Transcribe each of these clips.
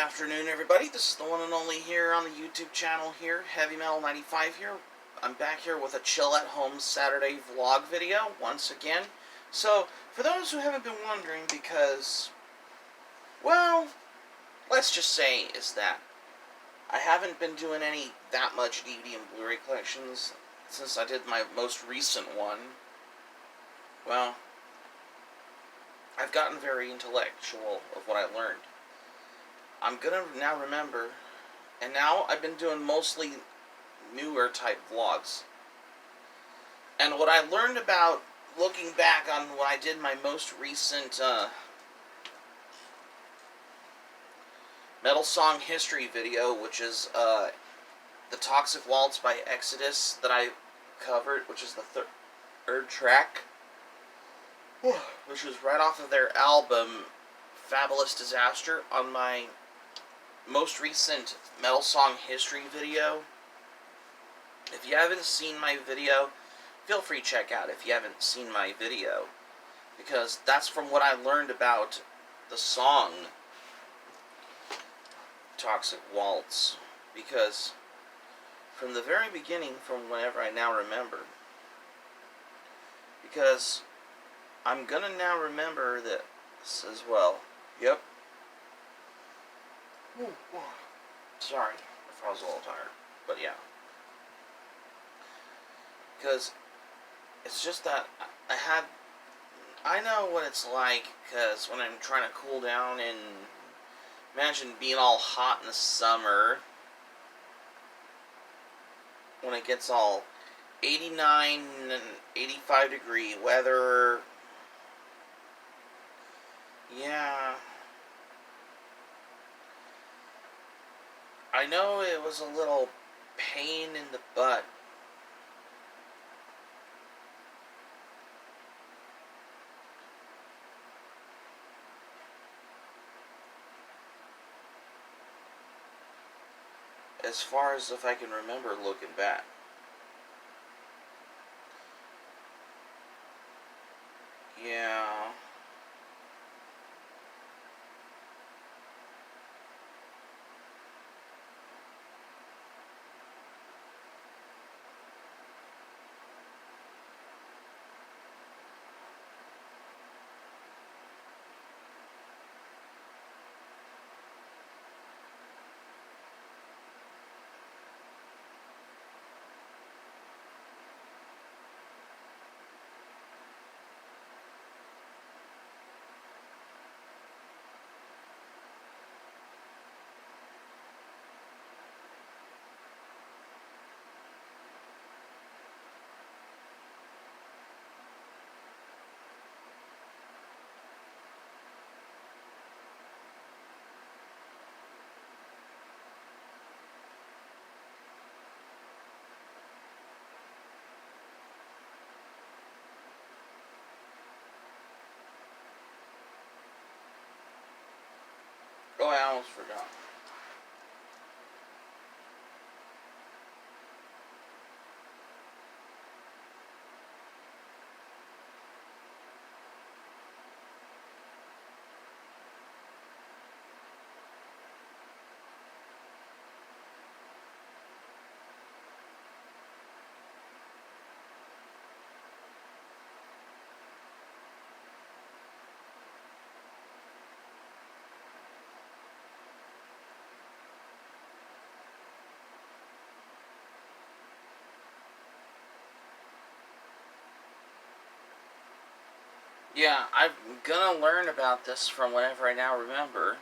afternoon, everybody. This is the one and only here on the YouTube channel here, Heavy Metal 95 here. I'm back here with a chill at home Saturday vlog video once again. So, for those who haven't been wondering, because, well, let's just say is that I haven't been doing that much DVD and Blu-ray collections since I did my most recent one. Well, I've gotten very intellectual of what I learned. I'm gonna now remember, and now I've been doing mostly newer type vlogs. And what I learned about looking back on when I did my most recent Metal Song History video, which is the Toxic Waltz by Exodus that I covered, which is the third track, which was right off of their album Fabulous Disaster. On my most recent Metal Song History video, if you haven't seen my video, feel free to check out if you haven't seen my video, because that's from what I learned about the song Toxic Waltz. Because from the very beginning, from whenever I now remember, because I'm gonna now remember this as well. Yep. Sorry if I was a little tired, but yeah. Because it's just that I know what it's like, because when I'm trying to cool down, and imagine being all hot in the summer, when it gets all 89 and 85 degree weather. Yeah. I know it was a little pain in the butt. As far as if I can remember looking back. Yeah. Oh, I almost forgot. Yeah, I'm gonna learn about this from whenever I now remember.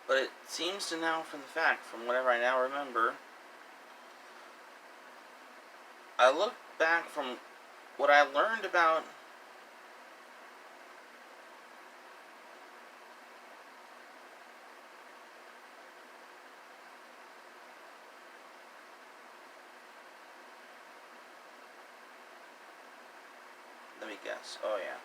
But it seems to now, from the fact, from whatever I now remember, I look back from what I learned about let me guess. Oh yeah.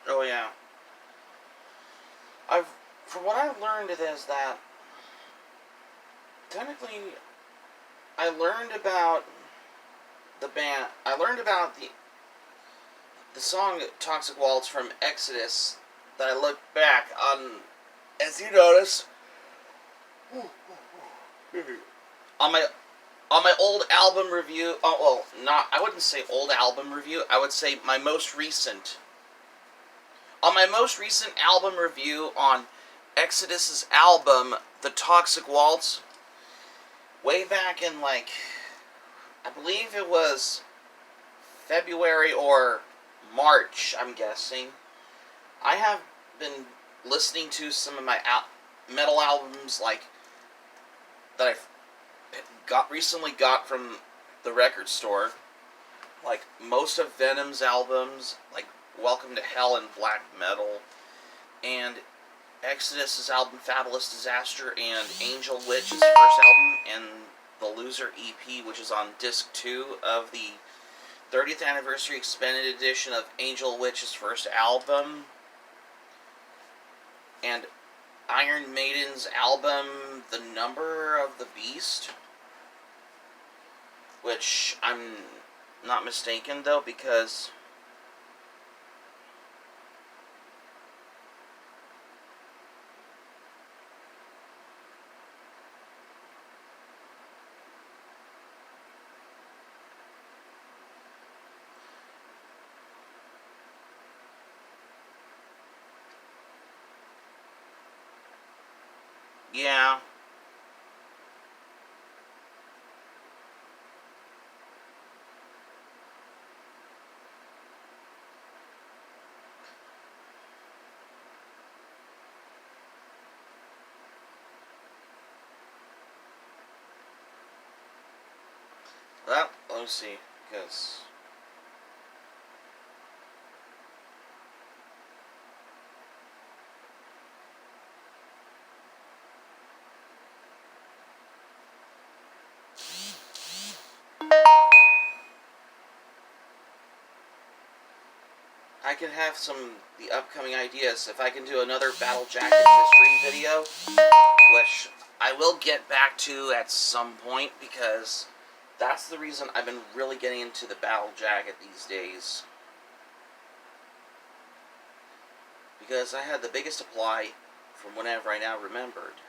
Oh yeah. I've from what I've learned it is that technically I learned about the band. I learned about the song Toxic Waltz from Exodus that I looked back on, as you notice, on my old album review. Oh well, not I wouldn't say old album review. I would say my most recent. On my most recent album review on Exodus's album, The Toxic Waltz, way back in I believe it was February or March, I'm guessing. I have been listening to some of my metal albums that I recently got from the record store. Like most of Venom's albums, like Welcome to Hell and Black Metal, and Exodus's album Fabulous Disaster, and Angel Witch's first album, and the Loser EP, which is on disc 2 of the 30th anniversary expanded edition of Angel Witch's first album, and Iron Maiden's album The Number of the Beast, which I'm not mistaken though, because yeah. Well, let me see, because I can have the upcoming ideas. If I can do another Battle Jacket history video, which I will get back to at some point, because that's the reason I've been really getting into the Battle Jacket these days. Because I had the biggest apply from whenever I now remembered.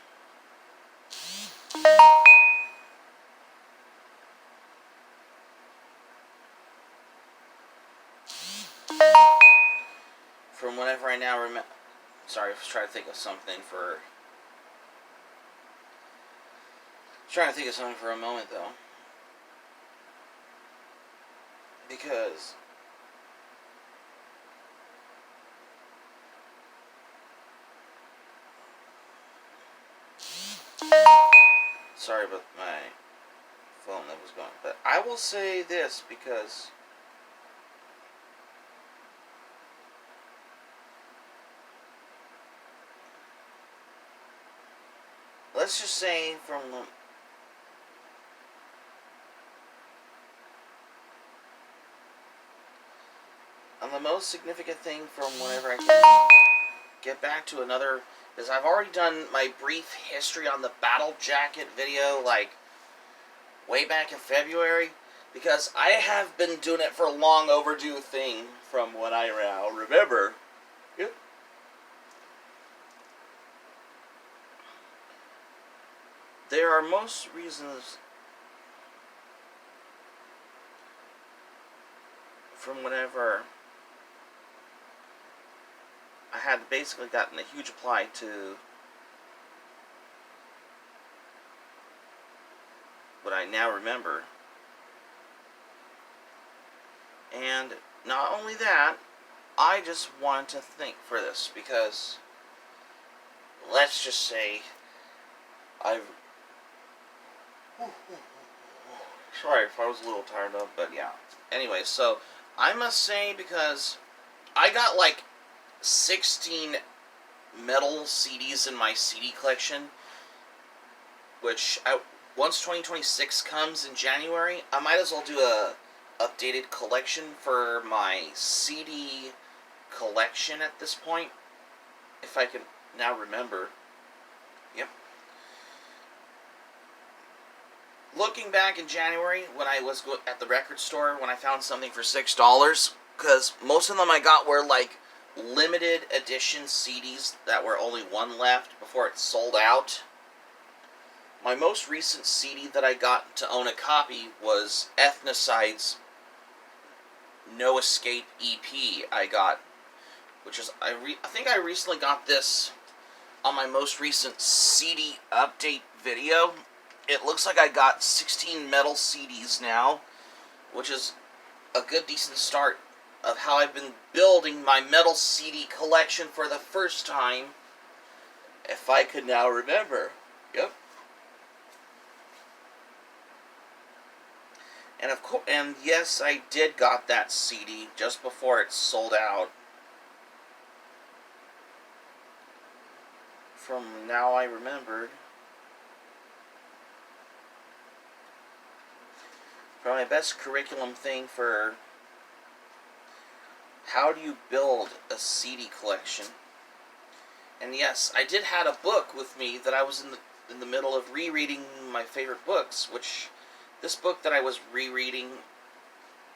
From whenever I now remember. Sorry, I was trying to think of something for. Trying to think of something for a moment though. Because. Sorry about my phone that was going. But I will say this because. Let's just say from the most significant thing from whenever I can get back to another is I've already done my brief history on the Battle Jacket video way back in February, because I have been doing it for a long overdue thing from what I now remember. there are most reasons from whenever I had basically gotten a huge apply to what I now remember. And not only that, I just wanted to think for this because, let's just say, I've... Sorry if I was a little tired of, but yeah. Anyway, so I must say, because I got like 16 metal CDs in my CD collection, which once 2026 comes in January, I might as well do a updated collection for my CD collection at this point, if I can now remember. Yep. Looking back in January, when I was at the record store, when I found something for $6, because most of them I got were like limited edition CDs that were only one left before it sold out. My most recent CD that I got to own a copy was Ethnicide's No Escape EP I got, which is, I think I recently got this on my most recent CD update video. It looks like I got 16 metal CDs now, which is a good decent start of how I've been building my metal CD collection for the first time, if I could now remember. Yep. And of course, and yes, I did got that CD just before it sold out. From Now I Remembered. Probably my best curriculum thing for how do you build a CD collection. And yes, I did have a book with me that I was in the middle of rereading my favorite books, which this book that I was rereading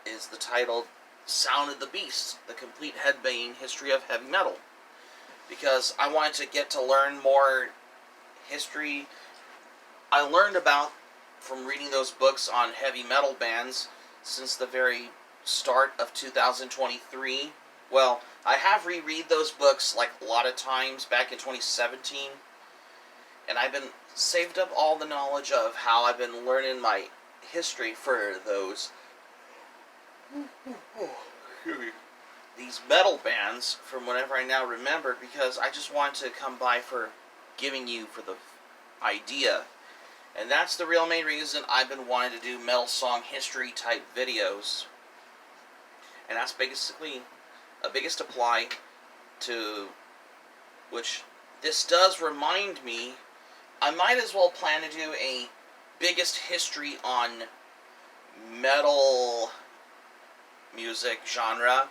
is the title Sound of the Beast, The Complete Headbanging History of Heavy Metal. Because I wanted to get to learn more history. I learned about, from reading those books on heavy metal bands, since the very start of 2023. Well, I have reread those books like a lot of times back in 2017. And I've been saved up all the knowledge of how I've been learning my history for those these metal bands from whenever I now remember, because I just wanted to come by for giving you for the idea. And that's the real main reason I've been wanting to do metal song history type videos. And that's basically a biggest apply to, which this does remind me, I might as well plan to do a biggest history on metal music genre,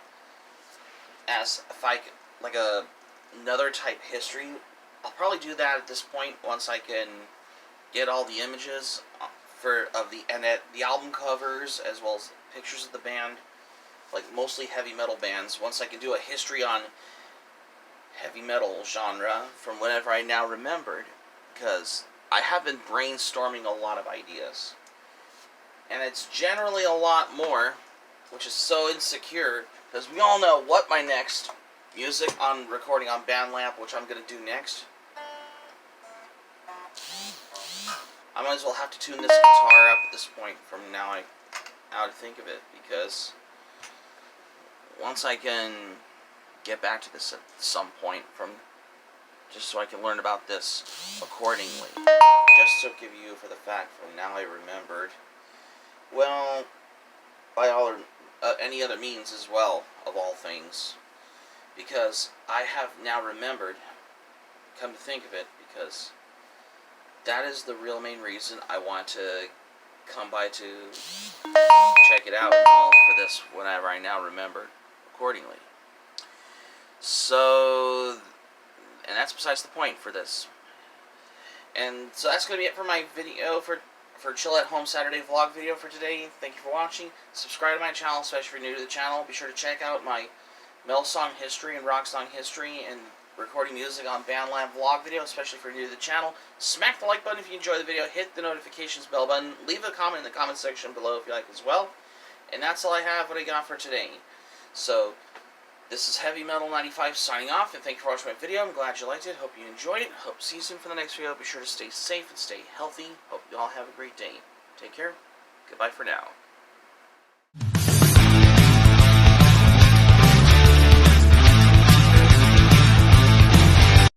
as if I could, like another type history. I'll probably do that at this point once I can get all the images of the album covers, as well as pictures of the band, like mostly heavy metal bands. Once I can do a history on heavy metal genre from whenever I now remembered, because I have been brainstorming a lot of ideas. And it's generally a lot more, which is so insecure, because we all know what my next music on recording on BandLab, which I'm going to do next. I might as well have to tune this guitar up at this point from now to think of it, because once I can get back to this at some point, just so I can learn about this accordingly, just to give you for the fact from Now I Remembered, well, by all any other means as well, of all things, because I have now remembered, come to think of it, because that is the real main reason I want to come by to check it out and all for this whenever I now remember accordingly. So, and that's besides the point for this. And so that's going to be it for my video, for Chill at Home Saturday vlog video for today. Thank you for watching. Subscribe to my channel, especially if you're new to the channel. Be sure to check out my metal song history and rock song history, and recording music on BandLab vlog video, especially if you're new to the channel. Smack the like button if you enjoy the video, hit the notifications bell button, leave a comment in the comment section below if you like as well. And that's all I have, what I got for today. So, this is Heavy Metal 95 signing off, and thank you for watching my video. I'm glad you liked it, hope you enjoyed it, hope to see you soon for the next video. Be sure to stay safe and stay healthy. Hope you all have a great day. Take care, goodbye for now.